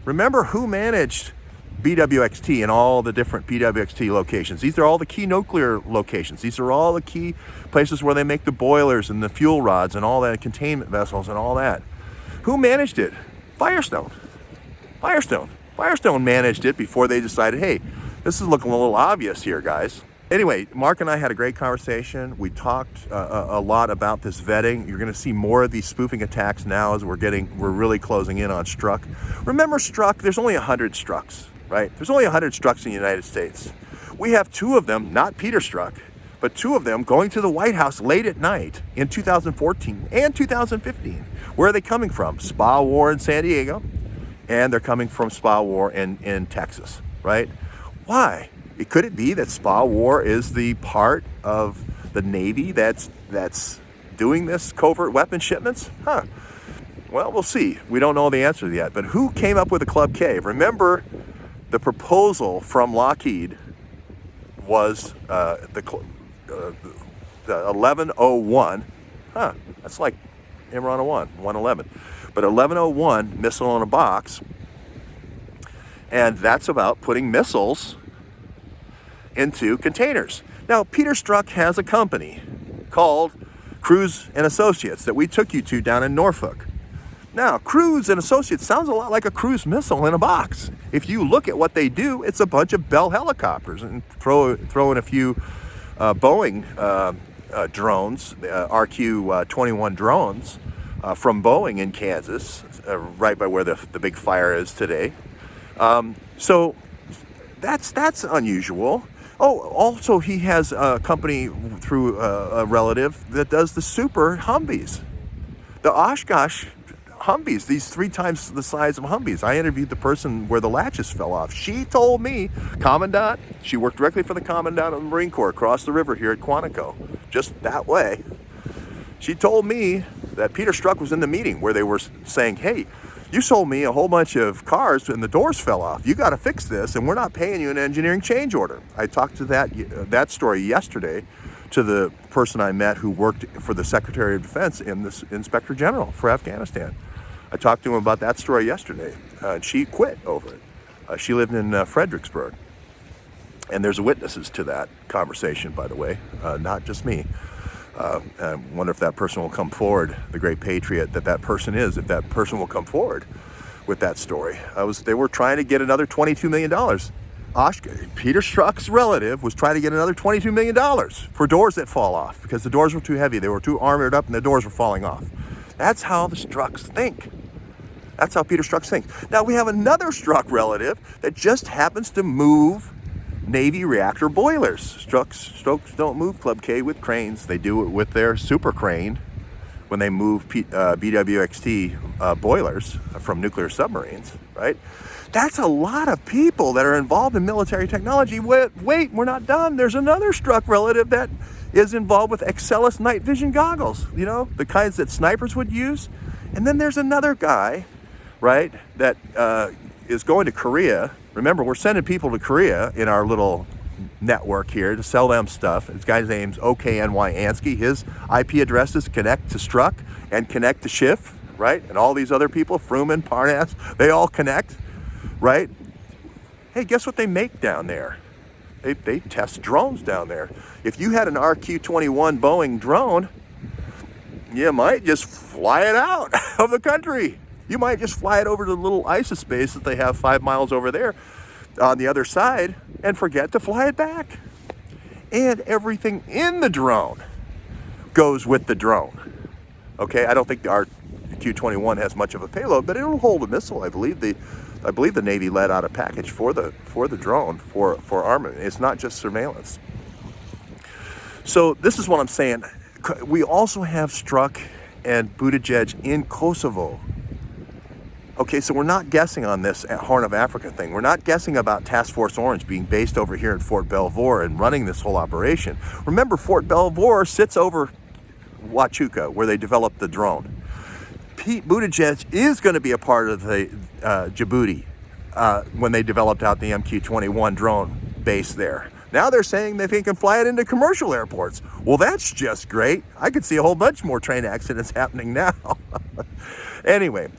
Remember who managed BWXT and all the different BWXT locations? These are all the key nuclear locations. These are all the key places where they make the boilers and the fuel rods and all that, containment vessels and all that. Who managed it? Firestone. Firestone managed it before they decided, hey, this is looking a little obvious here, guys. Anyway, Mark and I had a great conversation. We talked a lot about this vetting. You're going to see more of these spoofing attacks now as we're really closing in on Strzok. Remember Strzok? There's only 100 Strzok's, right? There's only 100 Strzok's in the United States. We have 2 of them, not Peter Strzok, but 2 of them going to the White House late at night in 2014 and 2015. Where are they coming from? Spa War in San Diego, and they're coming from Spa War in Texas, right? Why? Could it be that Spa War is the part of the Navy that's doing this covert weapon shipments? Well, we'll see. We don't know the answer yet. But who came up with the Club K? Remember, the proposal from Lockheed was the 1101. That's like Imran 111. But 1101 missile in a box. And that's about putting missiles into containers. Now, Peter Strzok has a company called Cruz and Associates that we took you to down in Norfolk. Now, Cruz and Associates sounds a lot like a cruise missile in a box. If you look at what they do, it's a bunch of Bell helicopters and throw in a few Boeing drones, RQ-21 drones from Boeing in Kansas, right by where the big fire is today. So that's unusual. Oh, also he has a company through a relative that does the super Humvees, the Oshkosh Humvees, these 3 times the size of Humvees. I interviewed the person where the latches fell off. She told me, Commandant, she worked directly for the Commandant of the Marine Corps across the river here at Quantico, just that way. She told me that Peter Strzok was in the meeting where they were saying, hey, you sold me a whole bunch of cars and the doors fell off. You got to fix this, and we're not paying you an engineering change order. I talked to that story yesterday to the person I met who worked for the Secretary of Defense and the Inspector General for Afghanistan. I talked to him about that story yesterday, and she quit over it. She lived in Fredericksburg. And there's witnesses to that conversation, by the way, not just me. I wonder if that person will come forward, the great patriot that person is, if that person will come forward with that story. They were trying to get another $22 million. Peter Strzok's relative was trying to get another $22 million for doors that fall off because the doors were too heavy. They were too armored up and the doors were falling off. That's how the Strzok's think. That's how Peter Strzok thinks. Now we have another Strzok relative that just happens to move Navy reactor boilers. Strokes don't move Club K with cranes. They do it with their super crane when they move BWXT boilers from nuclear submarines, right? That's a lot of people that are involved in military technology. Wait, we're not done. There's another Strzok relative that is involved with Exelis night vision goggles, the kinds that snipers would use. And then there's another guy, right, that is going to Korea. Remember, we're sending people to Korea in our little network here to sell them stuff. This guy's name's OKNY Ansky. His IP addresses connect to Strzok and connect to Schiff, right? And all these other people, Fruman, Parnas, they all connect, right? Hey, guess what they make down there? They test drones down there. If you had an RQ-21 Boeing drone, you might just fly it out of the country. You might just fly it over to the little ISIS base that they have 5 miles over there on the other side and forget to fly it back. And everything in the drone goes with the drone. Okay, I don't think the RQ-21 has much of a payload, but it'll hold a missile. I believe the Navy let out a package for the drone for armament. It's not just surveillance. So this is what I'm saying. We also have Strzok and Buttigieg in Kosovo. Okay, so we're not guessing on this Horn of Africa thing. We're not guessing about Task Force Orange being based over here in Fort Belvoir and running this whole operation. Remember, Fort Belvoir sits over Huachuca, where they developed the drone. Pete Buttigieg is going to be a part of the Djibouti when they developed out the MQ-21 drone base there. Now they're saying they can fly it into commercial airports. Well, that's just great. I could see a whole bunch more train accidents happening now. Anyway,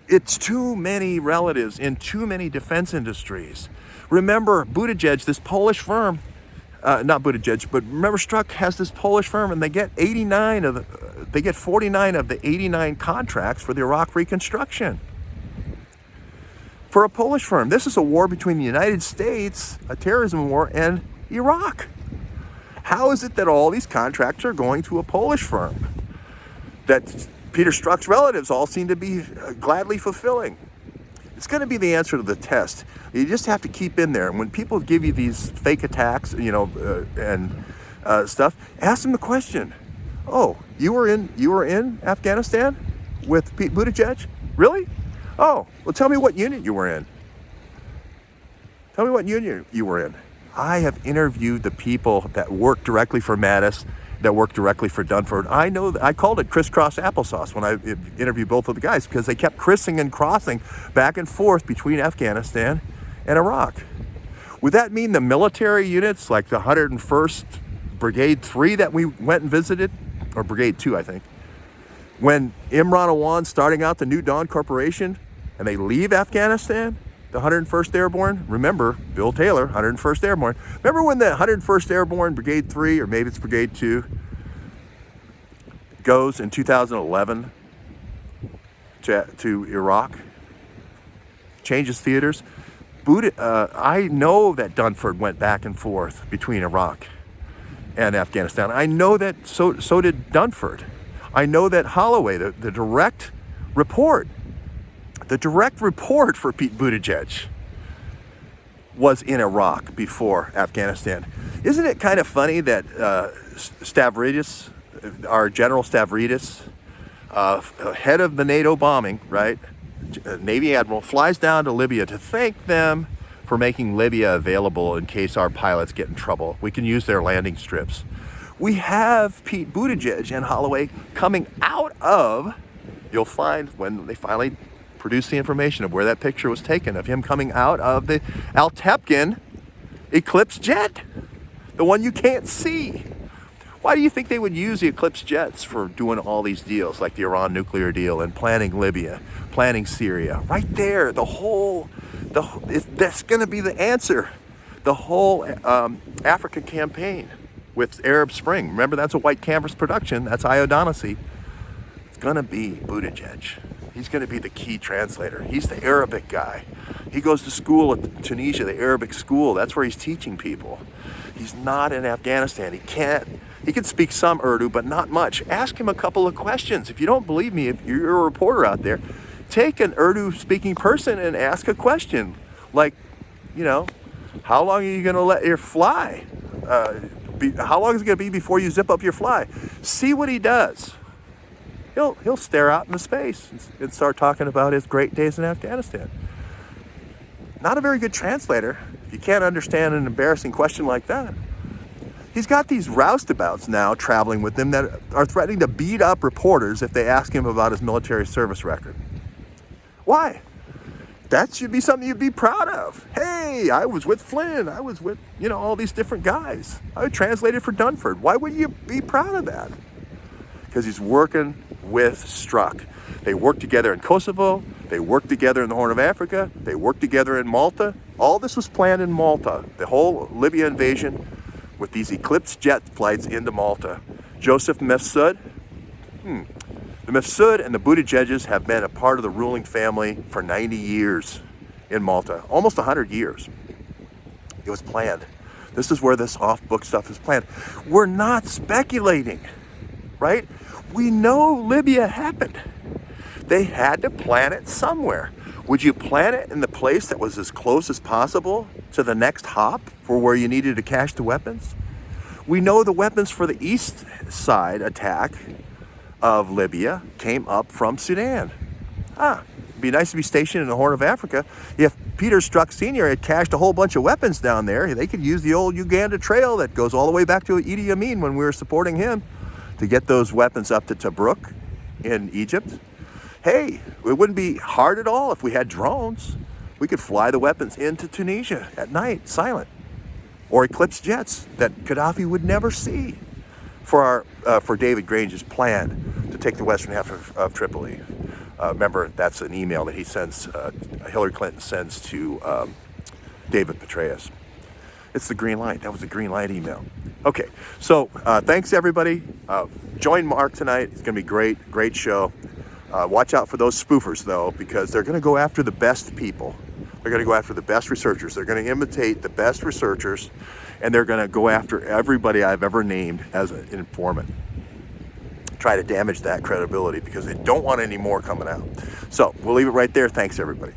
It's too many relatives in too many defense industries. Remember, Buttigieg, this Polish firm, not Buttigieg, but remember Strzok has this Polish firm, and they get 49 of the 89 contracts for the Iraq reconstruction. For a Polish firm, this is a war between the United States, a terrorism war, and Iraq. How is it that all these contracts are going to a Polish firm that Peter Strzok's relatives all seem to be gladly fulfilling? It's going to be the answer to the test. You just have to keep in there. And when people give you these fake attacks, and stuff, ask them the question. Oh, you were in Afghanistan with Pete Buttigieg? Really? Oh, well, tell me what unit you were in. Tell me what unit you were in. I have interviewed the people that work directly for Mattis, that work directly for Dunford. I know that I called it crisscross applesauce when I interviewed both of the guys, because they kept crissing and crossing back and forth between Afghanistan and Iraq. Would that mean the military units like the 101st Brigade 3 that we went and visited, or Brigade 2, I think, when Imran Awan's starting out the New Dawn Corporation and they leave Afghanistan, the 101st Airborne, remember, Bill Taylor, 101st Airborne. Remember when the 101st Airborne, Brigade 3, or maybe it's Brigade 2, goes in 2011 to Iraq, changes theaters? I know that Dunford went back and forth between Iraq and Afghanistan. I know that so did Dunford. I know that Holloway, the direct report for Pete Buttigieg was in Iraq before Afghanistan. Isn't it kind of funny that Stavridis, our General Stavridis, head of the NATO bombing, right, Navy Admiral, flies down to Libya to thank them for making Libya available in case our pilots get in trouble. We can use their landing strips. We have Pete Buttigieg and Holloway coming out of, you'll find when they finally produce the information of where that picture was taken, of him coming out of the Al-Tepkin Eclipse jet, the one you can't see. Why do you think they would use the Eclipse jets for doing all these deals, like the Iran nuclear deal and planning Libya, planning Syria? Right there, that's going to be the answer. The whole African campaign with Arab Spring. Remember, that's a white canvas production. That's Iodonacy. It's going to be Buttigieg. He's going to be the key translator. He's the Arabic guy. He goes to school at Tunisia, the Arabic school. That's where he's teaching people. He's not in Afghanistan. He can speak some Urdu, but not much. Ask him a couple of questions. If you don't believe me, if you're a reporter out there, take an Urdu-speaking person and ask a question. Like, how long are you going to let your fly? How long is it going to be before you zip up your fly? See what he does. He'll stare out into space and start talking about his great days in Afghanistan. Not a very good translator if you can't understand an embarrassing question like that. He's got these roustabouts now traveling with him that are threatening to beat up reporters if they ask him about his military service record. Why? That should be something you'd be proud of. Hey, I was with Flynn. I was with, all these different guys. I translated for Dunford. Why would you be proud of that? Because he's working with Strzok. They work together in Kosovo. They work together in the Horn of Africa. They work together in Malta. All this was planned in Malta. The whole Libya invasion with these Eclipse jet flights into Malta. Joseph Mifsud. The Mifsud and the Buttigiegs have been a part of the ruling family for 90 years in Malta. Almost 100 years. It was planned. This is where this off-book stuff is planned. We're not speculating, right? We know Libya happened. They had to plan it somewhere. Would you plan it in the place that was as close as possible to the next hop for where you needed to cache the weapons? We know the weapons for the east side attack of Libya came up from Sudan. It'd be nice to be stationed in the Horn of Africa. If Peter Strzok Sr. had cached a whole bunch of weapons down there, they could use the old Uganda Trail that goes all the way back to Idi Amin when we were supporting him to get those weapons up to Tobruk in Egypt. Hey, it wouldn't be hard at all if we had drones. We could fly the weapons into Tunisia at night, silent, or Eclipse jets that Gaddafi would never see for David Grange's plan to take the western half of Tripoli. Remember, that's an email that he sends, Hillary Clinton sends to David Petraeus. It's the green light. That was the green light email. Okay, so thanks everybody. Join Mark tonight. It's gonna be great, great show. Watch out for those spoofers though, because they're gonna go after the best people. They're gonna go after the best researchers. They're gonna imitate the best researchers, and they're gonna go after everybody I've ever named as an informant. Try to damage that credibility because they don't want any more coming out. So we'll leave it right there. Thanks everybody.